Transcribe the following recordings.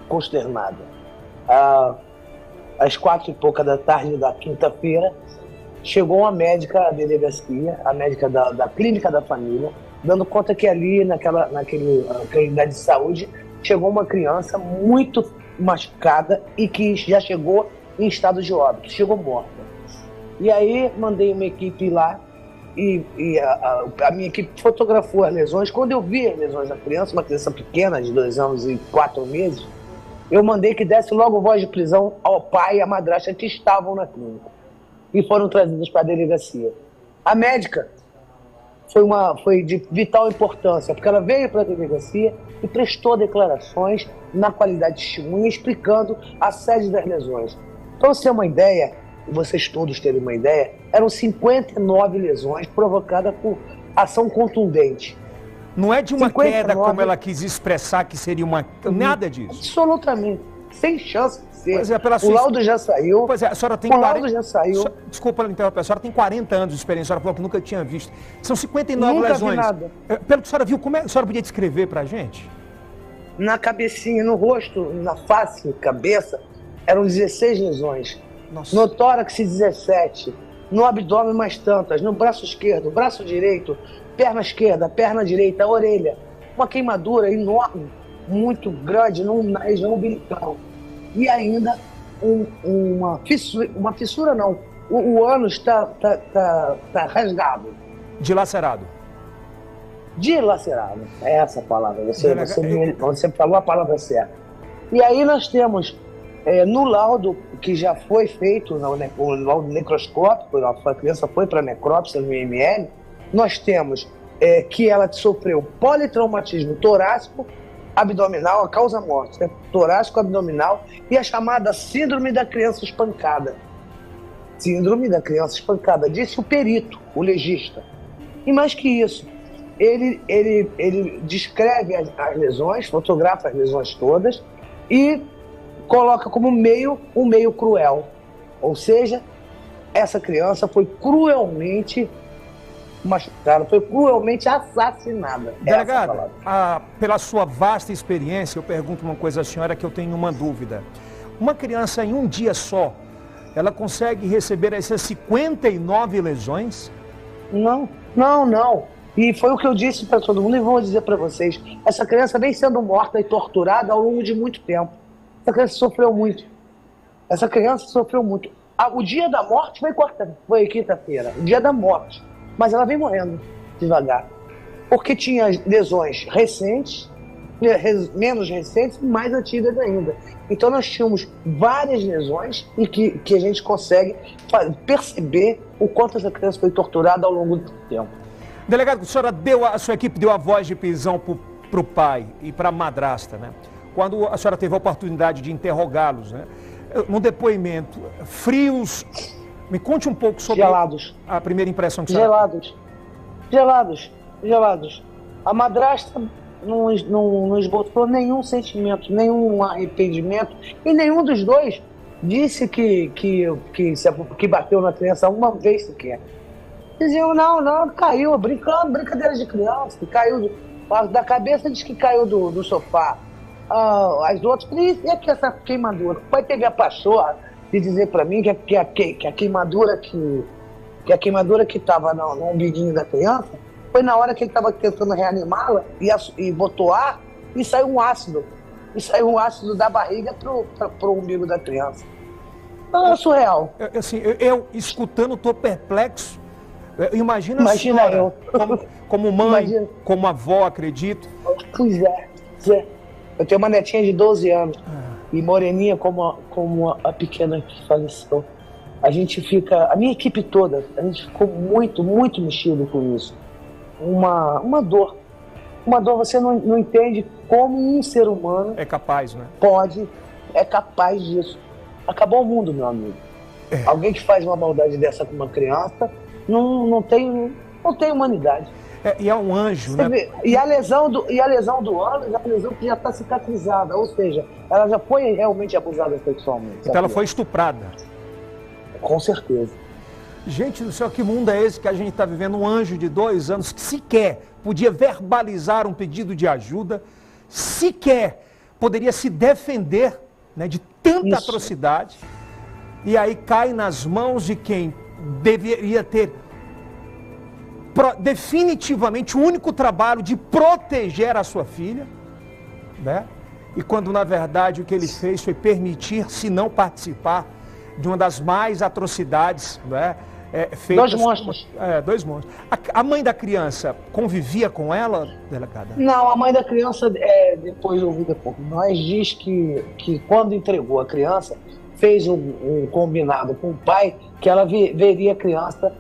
consternada. Às 4 e pouca da tarde da quinta-feira, chegou uma médica à delegacia, a médica da clínica da família, dando conta que ali, naquela unidade de saúde, chegou uma criança muito machucada e que já chegou em estado de óbito, chegou morta. E aí mandei uma equipe lá e a minha equipe fotografou as lesões. Quando eu vi as lesões da criança, uma criança pequena, de 2 anos e 4 meses, eu mandei que desse logo voz de prisão ao pai e à madrasta que estavam na clínica e foram trazidos para a delegacia. A médica foi de vital importância, porque ela veio para a delegacia e prestou declarações na qualidade de testemunha, explicando a sede das lesões. Então, você ter uma ideia, vocês todos terem uma ideia, eram 59 lesões provocadas por ação contundente. Não é de uma 59... queda como ela quis expressar que seria uma... Nada disso. Absolutamente. Sem chance de ser. Pois é, pela sua... O laudo já saiu. Pois é, a senhora tem 40... laudo já saiu. Desculpa interromper, a senhora tem 40 anos de experiência, a senhora falou que nunca tinha visto. São 59 nunca lesões. Vi nada. Pelo que a senhora viu, como é que a senhora podia descrever pra gente? Na cabecinha, no rosto, na face, cabeça, eram 16 lesões. Nossa. No tórax, 17. No abdômen, mais tantas. No braço esquerdo, braço direito, perna esquerda, perna direita, orelha. Uma queimadura enorme, muito grande, na região umbilical. E ainda uma fissura não. O ânus está rasgado. Dilacerado. Dilacerado, é essa a palavra. Você falou a palavra certa. E aí nós temos, no laudo que já foi feito, o laudo necroscópico, a criança foi para a necrópsia no IML, nós temos que ela sofreu politraumatismo torácico, abdominal, a causa morte, né? Torácico, abdominal, e a chamada síndrome da criança espancada. Síndrome da criança espancada, disse o perito, o legista. E mais que isso, ele descreve as lesões, fotografa as lesões todas e coloca como um meio cruel. Ou seja, essa criança foi cruelmente machucada, foi cruelmente assassinada. Delegado, pela sua vasta experiência, eu pergunto uma coisa à senhora que eu tenho uma dúvida. Uma criança em um dia só, ela consegue receber essas 59 lesões? Não. E foi o que eu disse para todo mundo e vou dizer para vocês. Essa criança vem sendo morta e torturada ao longo de muito tempo. Essa criança sofreu muito. O dia da morte foi quinta-feira, o dia da morte. Mas ela vem morrendo devagar. Porque tinha lesões recentes, menos recentes e mais antigas ainda. Então nós tínhamos várias lesões e que a gente consegue perceber o quanto essa criança foi torturada ao longo do tempo. Delegado, a sua equipe deu a voz de prisão para o pai e para a madrasta, né? Quando a senhora teve a oportunidade de interrogá-los, né? No depoimento, frios, me conte um pouco sobre a primeira impressão que a senhora... Gelados. A madrasta não esboçou nenhum sentimento, nenhum arrependimento, e nenhum dos dois disse que bateu na criança uma vez sequer. Diziam, não, caiu, brincadeira de criança, que caiu da cabeça, diz que caiu do sofá. As outras, e aqui essa queimadura? O pai teve a pachorra de dizer para mim que a queimadura que estava no umbiguinho da criança foi na hora que ele estava tentando reanimá-la e botou ar e saiu um ácido. E saiu um ácido da barriga pro umbigo da criança. Então é surreal. Eu escutando, estou perplexo. Imagina eu. Como mãe, como avó, acredito. Pois é. Eu tenho uma netinha de 12 anos. E moreninha como a pequena que faleceu. A minha equipe toda, a gente ficou muito, muito mexido com isso. Uma dor. Uma dor, você não entende como um ser humano... É capaz, né? É capaz disso. Acabou o mundo, meu amigo. Alguém que faz uma maldade dessa com uma criança não tem humanidade. E é um anjo, né? E a lesão do ânus é uma lesão que já está cicatrizada, ou seja, ela já foi realmente abusada sexualmente. Então ela foi estuprada. Com certeza. Gente do céu, que mundo é esse que a gente está vivendo? Um anjo de 2 anos que sequer podia verbalizar um pedido de ajuda, sequer poderia se defender, né, de tanta atrocidade, e aí cai nas mãos de quem deveria ter definitivamente o único trabalho de proteger a sua filha, né? E quando na verdade o que ele fez foi permitir, se não participar, de uma das mais atrocidades, né, feitas. 2 monstros. 2 monstros. A mãe da criança convivia com ela, delegada? Não, a mãe da criança, depois eu ouvi depois, nós diz que quando entregou a criança, fez um combinado com o pai que ela veria a criança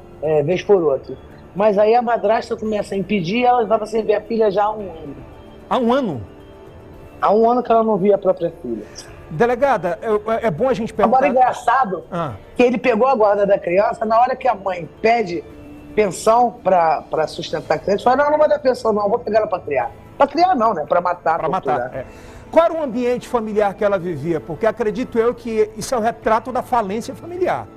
vez por outra. Mas aí a madrasta começa a impedir e ela estava sem ver a filha já há 1 ano. Há 1 ano? Há 1 ano que ela não via a própria filha. Delegada, é bom a gente perguntar... Agora, engraçado que ele pegou a guarda da criança, na hora que a mãe pede pensão para sustentar a criança, ele fala, não vou dar pensão não, vou pegar ela para criar. Para criar não, né? Para matar. Para matar, Qual era o ambiente familiar que ela vivia? Porque acredito eu que isso é o retrato da falência familiar.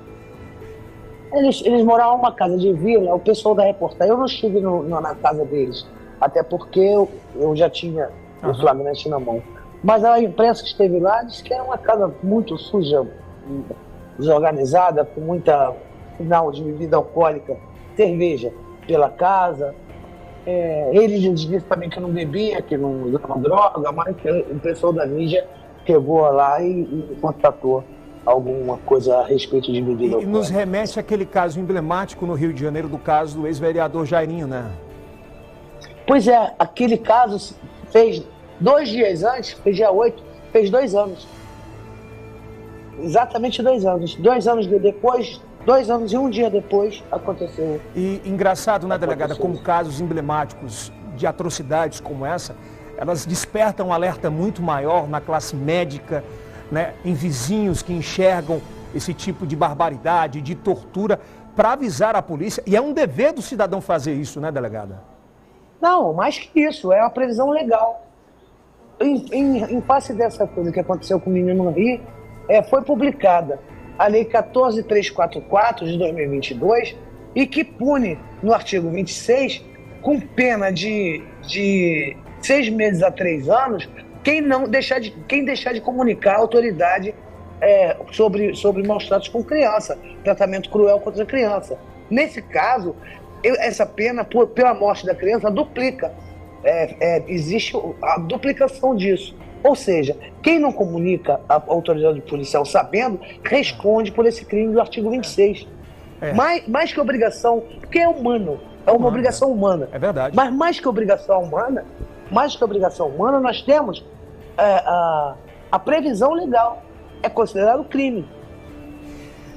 Eles moravam numa casa de vila, o pessoal da reportagem, eu não estive na casa deles, até porque eu já tinha o flagrante na mão. Mas a imprensa que esteve lá disse que era uma casa muito suja, desorganizada, com muita sinal de bebida alcoólica, cerveja pela casa. Ele disse também que não bebia, que não usava droga, mas o pessoal da mídia chegou lá e constatou alguma coisa a respeito de bebida alcoólica. E nos remete àquele caso emblemático no Rio de Janeiro, do caso do ex-vereador Jairinho, né? Pois é, aquele caso fez 2 dias antes, fez dia 8, fez 2 anos. Exatamente 2 anos. 2 anos depois, 2 anos e 1 dia depois, aconteceu. E engraçado, né, delegada, como casos emblemáticos de atrocidades como essa, elas despertam um alerta muito maior na classe médica, né, em vizinhos que enxergam esse tipo de barbaridade, de tortura, para avisar a polícia. E é um dever do cidadão fazer isso, né, delegada? Não, mais que isso, é uma previsão legal. Em face dessa coisa que aconteceu com o menino no Rio, foi publicada a Lei 14.344 de 2022 e que pune, no artigo 26, com pena de 6 meses a 3 anos, quem deixar de comunicar à autoridade sobre maus tratos com criança, tratamento cruel contra a criança. Nesse caso, essa pena, pela morte da criança, duplica. Existe a duplicação disso. Ou seja, quem não comunica à autoridade policial sabendo, responde por esse crime do artigo 26. Mais que obrigação, porque é humano, é uma obrigação humana. É verdade. Mas mais que obrigação humana, nós temos a previsão legal. É considerado crime.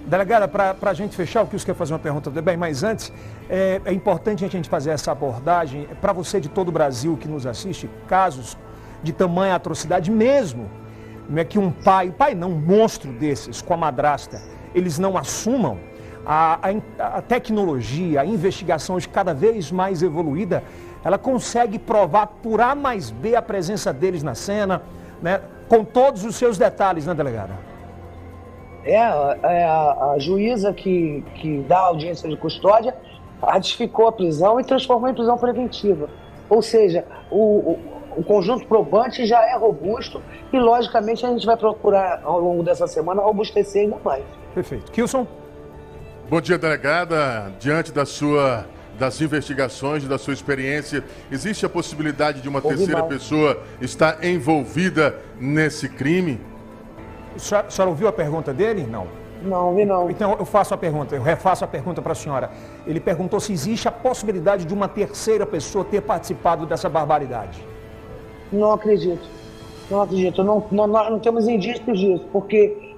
Delegada, para a gente fechar, o que você quer fazer uma pergunta também, mas antes, é importante a gente fazer essa abordagem, para você de todo o Brasil que nos assiste, casos de tamanha atrocidade mesmo, né, que um um monstro desses, com a madrasta, eles não assumam, a tecnologia, a investigação hoje cada vez mais evoluída, ela consegue provar por A mais B a presença deles na cena, né, com todos os seus detalhes, né, delegada? A juíza que dá audiência de custódia ratificou a prisão e transformou em prisão preventiva. Ou seja, o conjunto probante já é robusto e, logicamente, a gente vai procurar, ao longo dessa semana, robustecer ainda mais. Perfeito. Kilson? Bom dia, delegada. Diante das investigações, da sua experiência, existe a possibilidade de uma terceira pessoa estar envolvida nesse crime? A senhora ouviu a pergunta dele? Não. Não, vi não. Então eu refaço a pergunta para a senhora. Ele perguntou se existe a possibilidade de uma terceira pessoa ter participado dessa barbaridade. Não acredito. Nós não temos indícios disso, porque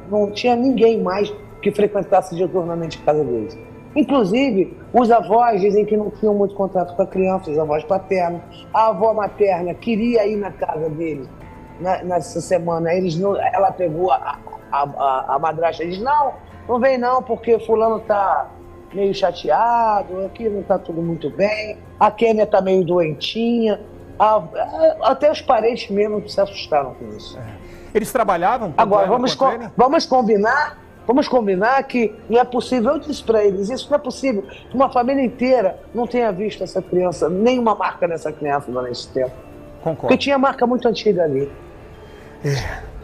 não tinha ninguém mais que frequentasse diuturnamente a casa deles. Inclusive, os avós dizem que não tinham muito contato com a criança, os avós paternos. A avó materna queria ir na casa deles nessa semana. Ela pegou a madrasta e disse, não vem não, porque fulano tá meio chateado, aqui não tá tudo muito bem, a Kênia tá meio doentinha. Até os parentes mesmo se assustaram com isso. Eles trabalhavam? Agora, vamos combinar que não é possível, eu disse para eles, isso não é possível que uma família inteira não tenha visto essa criança, nenhuma marca nessa criança durante esse tempo. Concordo. Porque tinha marca muito antiga ali.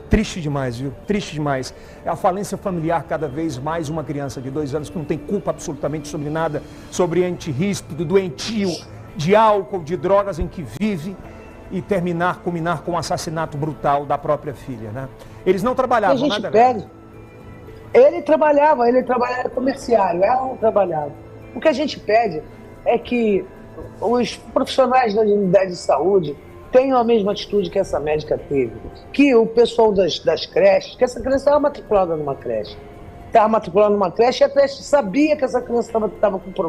Triste demais, viu? Triste demais. É a falência familiar cada vez mais. Uma criança de 2 anos que não tem culpa absolutamente sobre nada, sobre antirríspido, doentio, de álcool, de drogas em que vive, e culminar com o assassinato brutal da própria filha, né? Eles não trabalhavam, a gente nada. pede. Ele trabalhava comerciário, ela não trabalhava. O que a gente pede é que os profissionais da unidade de saúde tenham a mesma atitude que essa médica teve. Que o pessoal das creches, que essa criança estava matriculada numa creche. Estava matriculada numa creche e a creche sabia que essa criança estava com problema.